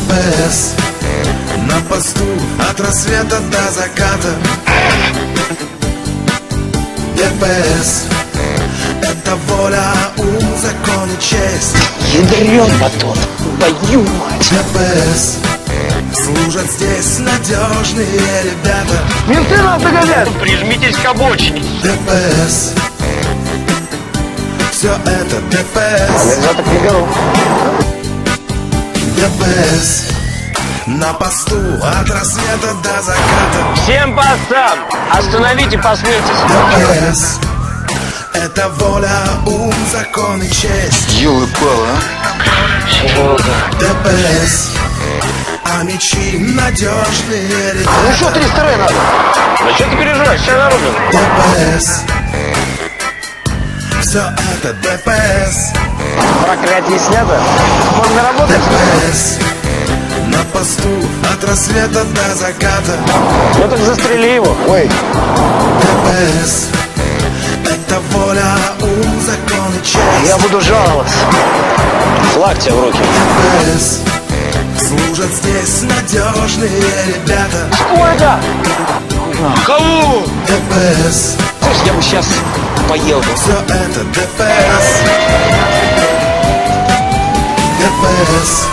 ДПС на посту от рассвета до заката. ДПС — это воля, ум, закон и честь. Ядрён батон, твою мать. ДПС служат здесь надежные ребята. Менты нас догонят. Прижмитесь к обочине. ДПС — все это ДПС. Я так не беру. ДПС на посту от рассвета до заката. Всем постам! Остановите, посмейтесь. ДПС — это воля, ум, закон и честь. Ёлы-палы, Серега. ДПС, а мечи надежные Ну ребята. что, 300 рэ надо? Ну что ты переживаешь, все народу. ДПС, все это ДПС. Проклятие снято. Можно работать? ДПС на посту от рассвета до заката. Ну так застрели его. Ой. ДПС это воля, ум, закон и честь. Я буду жаловаться. Флаг тебе в руки. ДПС служат здесь надежные ребята. Сколько? Кого? ДПС, Слышь, я бы сейчас поел бы. все это ДПС. ДПС